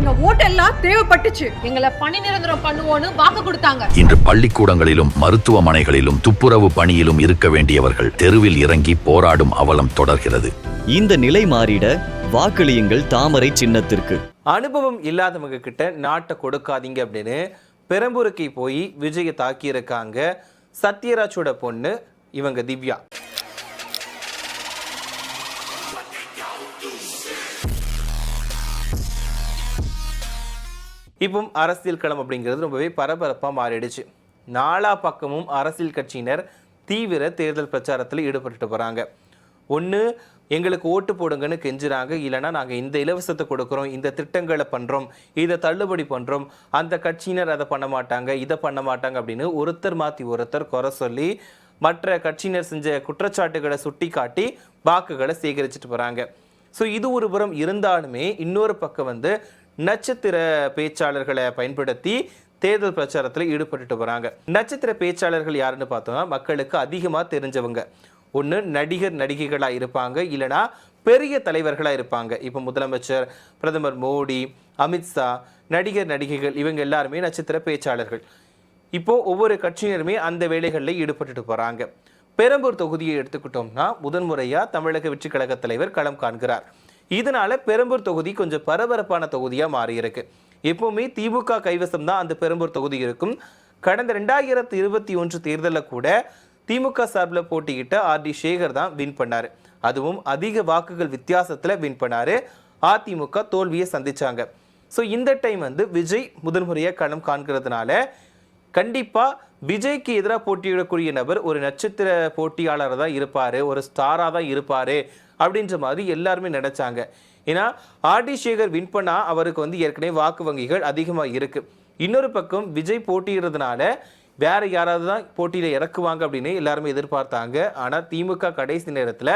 எங்க ஓட்டெல்லாம் தேவைப்பட்டுச்சு. எங்களை பணி நிரந்தரம் பண்ணுவோன்னு வாக்கு கொடுத்தாங்க. இன்று பள்ளிக்கூடங்களிலும் மருத்துவமனைகளிலும் துப்புரவு பணியிலும் இருக்க வேண்டியவர்கள் தெருவில் இறங்கி போராடும் அவலம் தொடர்கிறது. இந்த நிலை மாறிட வாக்களியுங்கள் தாமரை சின்னத்திற்கு. அனுபவம் இல்லாதவங்க கிட்ட நாட்டை கொடுக்காதீங்க அப்படின்னு பெரம்பூருக்கு போய் விஜயை தாக்கியிருக்காங்க சத்யராஜோட பொண்ணு இவங்க திவ்யா. இப்போ அரசியல் களம் அப்படிங்கிறது ரொம்பவே பரபரப்பாக மாறிடுச்சு. நாலா பக்கமும் அரசியல் கட்சியினர் தீவிர தேர்தல் பிரச்சாரத்தில் ஈடுபட்டு போகிறாங்க. ஒன்று எங்களுக்கு ஓட்டு போடுங்கன்னு கெஞ்சுறாங்க, இல்லைனா நாங்கள் இந்த இலவசத்தை கொடுக்குறோம், இந்த திட்டங்களை பண்ணுறோம், இதை தள்ளுபடி பண்ணுறோம், அந்த கட்சியினர் அதை பண்ண மாட்டாங்க, இதை பண்ண மாட்டாங்க அப்படின்னு ஒருத்தர் மாற்றி ஒருத்தர் குறை சொல்லி மற்ற கட்சியினர் செஞ்ச குற்றச்சாட்டுகளை சுட்டி காட்டி வாக்குகளை சேகரிச்சுட்டு போகிறாங்க. ஸோ இது ஒரு புறம் இருந்தாலுமே இன்னொரு பக்கம் நட்சத்திர பேச்சாளர்களை பயன்படுத்தி தேர்தல் பிரச்சாரத்தில் ஈடுபட்டு வராங்க. நட்சத்திர பேச்சாளர்கள் யாருன்னு பார்த்தோம்னா மக்களுக்கு அதிகமாக தெரிஞ்சவங்க. ஒன்று நடிகர் நடிகைகளாக இருப்பாங்க, இல்லைனா பெரிய தலைவர்களாக இருப்பாங்க. இப்போ முதலமைச்சர், பிரதமர் மோடி, அமித்ஷா, நடிகர் நடிகைகள் இவங்க எல்லாருமே நட்சத்திர பேச்சாளர்கள். இப்போது ஒவ்வொரு கட்சியினருமே அந்த வேலைகளில் ஈடுபட்டு போகிறாங்க. பெரம்பூர் தொகுதியை எடுத்துக்கிட்டோம்னா முதன்முறையாக தமிழக வெற்றி கழக தலைவர் களம் காண்கிறார். இதனால பெரம்பூர் தொகுதி கொஞ்சம் பரபரப்பான தொகுதியாக மாறியிருக்கு. எப்பவுமே திமுக கைவசம் தான் அந்த பெரம்பூர் தொகுதி இருக்கும். கடந்த 2021 தேர்தலில் கூட திமுக சார்பில் போட்டியிட்ட ஆர்டி சேகர் தான் வின் பண்ணார். அதுவும் அதிக வாக்குகள் வித்தியாசத்தில் வின் பண்ணார். அதிமுக தோல்வியை சந்திச்சாங்க. ஸோ இந்த டைம் விஜய் முதன்முறையாக களம் காண்கிறதுனால கண்டிப்பாக விஜய்க்கு எதிராக போட்டியிடக்கூடிய நபர் ஒரு நட்சத்திர போட்டியாளராக தான் இருப்பார், ஒரு ஸ்டாராக தான் இருப்பார் அப்படின்ற மாதிரி எல்லாருமே நினைச்சாங்க. ஏன்னா ஆர்டி சேகர் வின் பண்ணால் அவருக்கு ஏற்கனவே வாக்கு வங்கிகள் அதிகமாக இருக்குது. இன்னொரு பக்கம் விஜய் போட்டியிடுறதுனால வேற யாராவது தான் போட்டியில் இறக்குவாங்க அப்படின்னு எல்லாருமே எதிர்பார்த்தாங்க. ஆனால் திமுக கடைசி நேரத்தில்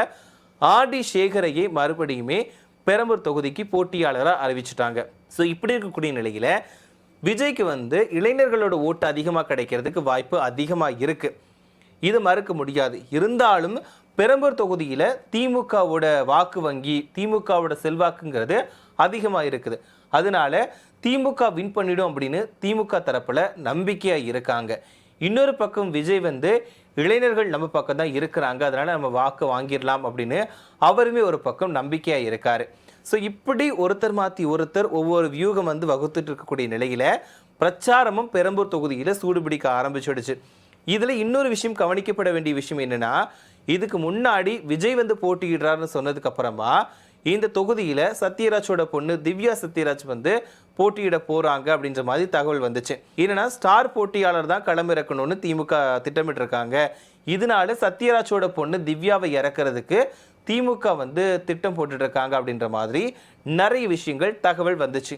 ஆர்டி சேகரையே மறுபடியுமே பெரம்பூர் தொகுதிக்கு போட்டியாளராக அறிவிச்சிட்டாங்க. ஸோ இப்படி இருக்கக்கூடிய நிலையில் விஜய்க்கு இளைஞர்களோட ஓட்டு அதிகமாக கிடைக்கிறதுக்கு வாய்ப்பு அதிகமாக இருக்குது. இது மறுக்க முடியாது. இருந்தாலும் பெரம்பூர் தொகுதியில் திமுகவோட வாக்கு வங்கி, திமுகவோட செல்வாக்குங்கிறது அதிகமாக இருக்குது. அதனால திமுக வின் பண்ணிடும் அப்படின்னு திமுக தரப்பில் நம்பிக்கையாக இருக்காங்க. இன்னொரு பக்கம் விஜய் இளைஞர்கள் நம்ம பக்கம் தான் இருக்கிறாங்க, அதனால நம்ம வாக்கு வாங்கிடலாம் அப்படின்னு அவருமே ஒரு பக்கம் நம்பிக்கையாக இருக்காரு. ஸோ இப்படி ஒருத்தர் மாற்றி ஒருத்தர் ஒவ்வொரு வியூகம் வகுத்துட்டு இருக்கக்கூடிய நிலையில் பிரச்சாரமும் பெரம்பூர் தொகுதியில் சூடுபிடிக்க ஆரம்பிச்சிடுச்சு. இதில் இன்னொரு விஷயம் கவனிக்கப்பட வேண்டிய விஷயம் என்னென்னா, இதுக்கு முன்னாடி விஜய் போட்டியிடுறாருன்னு சொன்னதுக்கு அப்புறமா இந்த தொகுதியில் சத்யராஜோட பொண்ணு திவ்யா சத்யராஜ் போட்டியிட போகிறாங்க அப்படின்ற மாதிரி தகவல் வந்துச்சு. என்னன்னா ஸ்டார் போட்டியாளர் தான் களமிறக்கணும்னு திமுக திட்டமிட்டிருக்காங்க. இதனால சத்யராஜோட பொண்ணு திவ்யாவை இறக்கிறதுக்கு திமுக திட்டம் போட்டுட்டு இருக்காங்க அப்படின்ற மாதிரி நிறைய விஷயங்கள் தகவல் வந்துச்சு.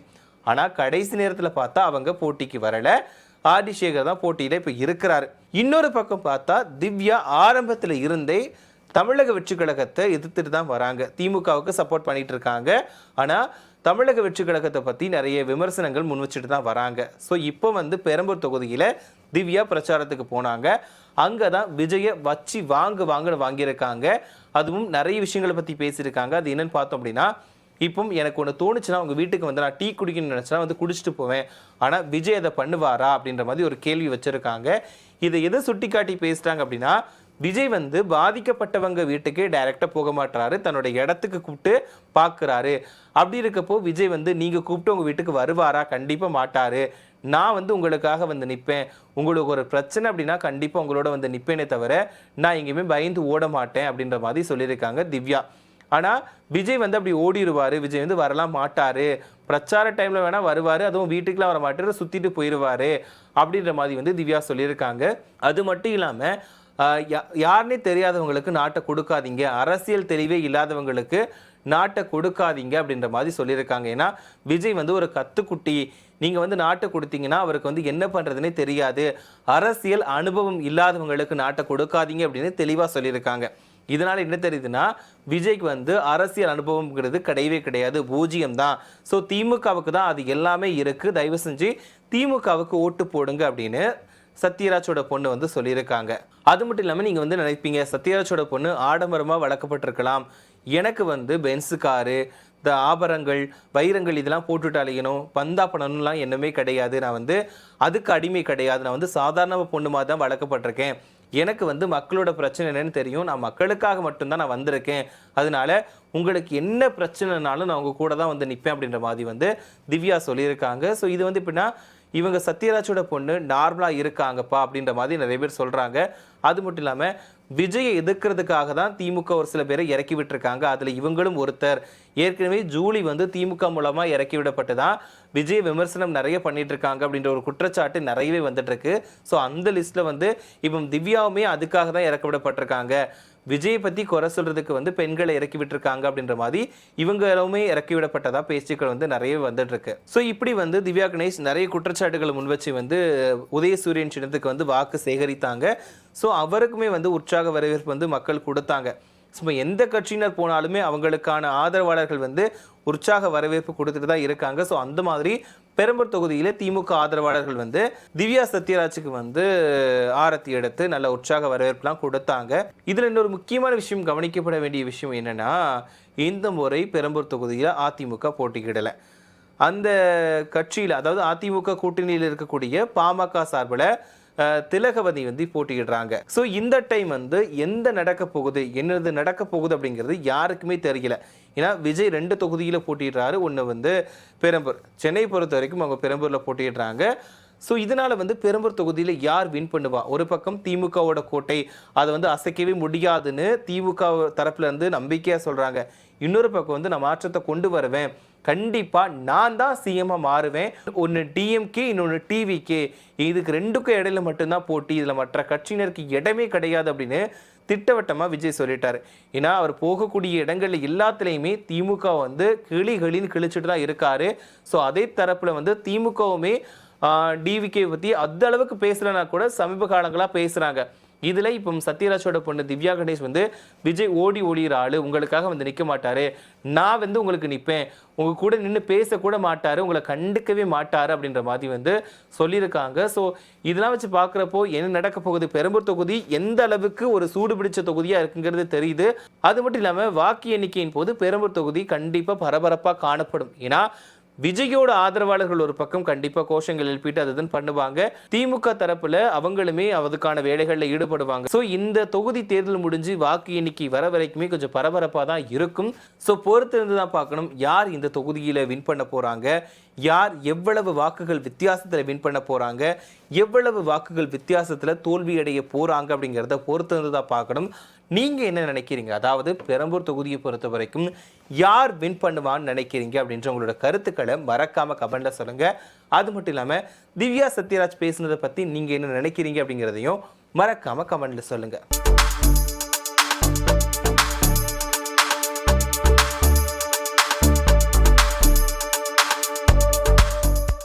ஆனால் கடைசி நேரத்தில் பார்த்தா அவங்க போட்டிக்கு வரலை. ஆர்டி சேகர் தான் போட்டியில் இப்போ இருக்கிறாரு. இன்னொரு பக்கம் பார்த்தா திவ்யா ஆரம்பத்தில் இருந்தே தமிழக வெற்றி கழகத்தை எதிர்த்துட்டு தான் வராங்க. திமுகவுக்கு சப்போர்ட் பண்ணிட்டு இருக்காங்க. ஆனால் தமிழக வெற்றி கழகத்தை பற்றி நிறைய விமர்சனங்கள் முன் வச்சுட்டு தான் வராங்க. ஸோ இப்போ பெரம்பூர் தொகுதியில் திவ்யா பிரச்சாரத்துக்கு போனாங்க. அங்கே தான் விஜயை வச்சு வாங்குன்னு வாங்கியிருக்காங்க. அதுவும் நிறைய விஷயங்களை பற்றி பேசியிருக்காங்க. அது என்னன்னு பார்த்தோம் அப்படின்னா, இப்போ எனக்கு ஒன்று தோணுச்சுன்னா உங்கள் வீட்டுக்கு நான் டீ குடிக்கணும்னு நினச்சா குடிச்சிட்டு போவேன், ஆனால் விஜய் அதை பண்ணுவாரா அப்படின்ற மாதிரி ஒரு கேள்வி வச்சுருக்காங்க. இதை எதை சுட்டி காட்டி பேசுகிறாங்க அப்படின்னா, விஜய் பாதிக்கப்பட்டவங்க வீட்டுக்கே டைரெக்டாக போக மாட்டாரு, தன்னோட இடத்துக்கு கூப்பிட்டு பார்க்குறாரு. அப்படி இருக்கப்போ விஜய் நீங்கள் கூப்பிட்டு உங்கள் வீட்டுக்கு வருவாரா? கண்டிப்பாக மாட்டார். நான் உங்களுக்காக நிற்பேன், உங்களுக்கு ஒரு பிரச்சனை அப்படின்னா கண்டிப்பாக உங்களோட நிற்பேனே தவிர நான் எங்கேயுமே பயந்து ஓட மாட்டேன் அப்படின்ற மாதிரி சொல்லியிருக்காங்க திவ்யா. ஆனால் விஜய் அப்படி ஓடிடுவார், விஜய் வரலாம் மாட்டார், பிரச்சார டைமில் வேணால் வருவார், அதுவும் வீட்டுக்குலாம் வர மாட்டார், சுற்றிட்டு போயிடுவார் அப்படின்ற மாதிரி திவ்யா சொல்லியிருக்காங்க. அது மட்டும் இல்லாமல் யாருன்னே தெரியாதவங்களுக்கு நாட்டை கொடுக்காதீங்க, அரசியல் தெளிவே இல்லாதவங்களுக்கு நாட்டை கொடுக்காதீங்க அப்படின்ற மாதிரி சொல்லியிருக்காங்க. ஏன்னா விஜய் ஒரு கத்துக்குட்டி, நீங்கள் நாட்டை கொடுத்தீங்கன்னா அவருக்கு என்ன பண்ணுறதுனே தெரியாது, அரசியல் அனுபவம் இல்லாதவங்களுக்கு நாட்டை கொடுக்காதீங்க அப்படின்னு தெளிவாக சொல்லியிருக்காங்க. இதனால் என்ன தெரியுதுன்னா, விஜய்க்கு அரசியல் அனுபவம்ங்கிறது கிடையவே கிடையாது, பூஜ்ஜியம் தான். ஸோ திமுகவுக்கு தான் அது எல்லாமே இருக்குது, தயவு செஞ்சு திமுகவுக்கு ஓட்டு போடுங்க அப்படின்னு சத்யராஜோட பொண்ணு சொல்லியிருக்காங்க. அது மட்டும் இல்லாமல் நீங்கள் நினைப்பீங்க சத்யராஜோட பொண்ணு ஆடம்பரமாக வளர்க்கப்பட்டிருக்கலாம், எனக்கு பென்ஸு காரு, இந்த ஆபரங்கள் வைரங்கள் இதெல்லாம் போட்டுட்டு அலையணும், பந்தா பண்ணணும்லாம் என்னமே கிடையாது. நான் வந்து அதுக்கு அடிமை கிடையாது. நான் வந்து சாதாரண பொண்ணு மாதிரி தான் வளர்க்கப்பட்டிருக்கேன். எனக்கு வந்து மக்களோட பிரச்சனை என்னன்னு தெரியும். நான் மக்களுக்காக மட்டும்தான் நான் வந்திருக்கேன். அதனால உங்களுக்கு என்ன பிரச்சனைனாலும் நான் உங்க கூட தான் வந்து நிற்பேன் அப்படின்ற மாதிரி வந்து திவ்யா சொல்லியிருக்காங்க. ஸோ இது வந்து எப்படின்னா இவங்க சத்யராஜோட பொண்ணு நார்மலாக இருக்காங்கப்பா அப்படின்ற மாதிரி நிறைய பேர் சொல்கிறாங்க. அது மட்டும் இல்லாமல் விஜயை எதிர்க்கிறதுக்காக தான் திமுக ஒரு சில பேரை இறக்கி விட்டுருக்காங்க. அதில் இவங்களும் ஒருத்தர். ஏற்கனவே ஜூலி வந்து திமுக மூலமாக இறக்கி விடப்பட்டு தான் விஜய் விமர்சனம் நிறைய பண்ணிட்டு இருக்காங்க அப்படின்ற ஒரு குற்றச்சாட்டு நிறையவே வந்துட்டு இருக்கு. ஸோ அந்த லிஸ்ட்டில் வந்து இப்போ திவ்யாவுமே அதுக்காக தான் இறக்கி விடப்பட்டிருக்காங்க. விஜயை பற்றி குறை சொல்றதுக்கு வந்து பெண்களை இறக்கி விட்டுருக்காங்க அப்படின்ற மாதிரி இவங்களுமே இறக்கி விடப்பட்டதா பேச்சுக்கள் வந்து நிறைய வந்துட்டு இருக்கு. ஸோ இப்படி வந்து திவ்யா கணேஷ் நிறைய குற்றச்சாட்டுகளை முன்வச்சு வந்து உதயசூரியன் சின்னத்துக்கு வந்து வாக்கு சேகரித்தாங்க. ஸோ அவருக்குமே வந்து உற்சாக வரவேற்பு வந்து மக்கள் கொடுத்தாங்க. ஸோ எந்த கட்சியினர் போனாலுமே அவங்களுக்கான ஆதரவாளர்கள் வந்து உற்சாக வரவேற்பு கொடுத்துட்டு தான் இருக்காங்க. ஸோ அந்த மாதிரி பெரம்பூர் தொகுதியில் திமுக ஆதரவாளர்கள் வந்து திவ்யா சத்யராஜுக்கு வந்து ஆரத்தி எடுத்து நல்ல உற்சாக வரவேற்புலாம் கொடுத்தாங்க. இதில் இன்னொரு முக்கியமான விஷயம் கவனிக்கப்பட வேண்டிய விஷயம் என்னன்னா, இந்த முறை பெரம்பூர் தொகுதியில் அதிமுக போட்டியிடலை. அந்த கட்சியில் அதாவது அதிமுக கூட்டணியில் இருக்கக்கூடிய பாமக சார்பில் திலகவதி வந்து போட்டியிடுறாங்க. ஸோ இந்த டைம் வந்து எந்த நடக்க போகுது என்னது நடக்க போகுது அப்படிங்கிறது யாருக்குமே தெரியல. ஏன்னா விஜய் 2 தொகுதியில் போட்டிடுறாரு. ஒன்று வந்து பெரம்பூர், சென்னை பொறுத்த வரைக்கும் அவங்க பெரம்பூரில் போட்டிடுறாங்க. ஸோ இதனால் வந்து பெரம்பூர் தொகுதியில் யார் வின் பண்ணுவா? ஒரு பக்கம் திமுகவோட கோட்டை, அதை வந்து அசைக்கவே முடியாதுன்னு திமுக தரப்புல இருந்து நம்பிக்கையாக சொல்கிறாங்க. இன்னொரு பக்கம் வந்து நான் மாற்றத்தை கொண்டு வருவேன், கண்டிப்பாக நான் தான் சிஎம்மாக மாறுவேன், ஒன்று டிஎம்கே இன்னொன்று டிவிகே, இதுக்கு 2க்கும் இடையில மட்டும்தான் போட்டி, இதில் மற்ற கட்சியினருக்கு இடமே கிடையாது அப்படின்னு திட்டவட்டமாக விஜய் சொல்லிட்டாரு. ஏன்னா அவர் போகக்கூடிய இடங்கள்ல எல்லாத்துலேயுமே திமுக வந்து கிளிகளின்னு கிழிச்சிட்டு தான் இருக்காரு. ஸோ அதே தரப்பில் வந்து திமுகவுமே டிவிகே பற்றி அந்த அளவுக்கு பேசலைன்னா கூட சமீப காலங்களாக பேசுகிறாங்க. இதில் இப்போ சத்யராஜோட பொண்ணு திவ்யா கணேஷ் வந்து விஜய் ஓடிற ஆள், உங்களுக்காக வந்து நிற்க மாட்டார், நான் வந்து உங்களுக்கு நிற்பேன், உங்கள் கூட நின்று பேசக்கூட மாட்டார், உங்களை கண்டுக்கவே மாட்டார் அப்படின்ற மாதிரி வந்து சொல்லியிருக்காங்க. ஸோ இதெல்லாம் வச்சு பார்க்குறப்போ என்ன நடக்க போகுது, பெரம்பூர் தொகுதி எந்த அளவுக்கு ஒரு சூடு பிடிச்ச தொகுதியாக இருக்குங்கிறது தெரியுது. அது மட்டும் இல்லாமல் வாக்கு எண்ணிக்கையின் போது பெரம்பூர் தொகுதி கண்டிப்பாக பரபரப்பாக காணப்படும். ஏன்னா விஜயோட ஆதரவாளர்கள் ஒரு பக்கம் கண்டிப்பா கோஷங்கள் எழுப்பிட்டு அதுதான் பண்ணுவாங்க. திமுக தரப்புல அவங்களுமே அதுக்கான வேலைகளில் ஈடுபடுவாங்க. ஸோ இந்த தொகுதி தேர்தல் முடிஞ்சு வாக்கு எண்ணிக்கை வர வரைக்குமே கொஞ்சம் பரபரப்பாக தான் இருக்கும். ஸோ பொறுத்து இருந்து தான் பார்க்கணும் யார் இந்த தொகுதியில் வின் பண்ண போறாங்க, யார் எவ்வளவு வாக்குகள் வித்தியாசத்தில் வின் பண்ண போறாங்க, எவ்வளவு வாக்குகள் வித்தியாசத்தில் தோல்வி அடைய போறாங்க அப்படிங்கிறத பொறுத்து இருந்து தான் பார்க்கணும். நீங்க என்ன நினைக்கிறீங்க? அதாவது பெரம்பூர் தொகுதியை பொறுத்த வரைக்கும் யார் வின் பண்ணுவான்னு நினைக்கிறீங்க அப்படின்ற உங்களோட கருத்துக்களை மறக்காம கமெண்ட்ல சொல்லுங்க. அது மட்டும் இல்லாம திவ்யா சத்யராஜ் பேசுனதை பத்தி நீங்க என்ன நினைக்கிறீங்க அப்படிங்கிறதையும் மறக்காம கமெண்ட்ல சொல்லுங்க.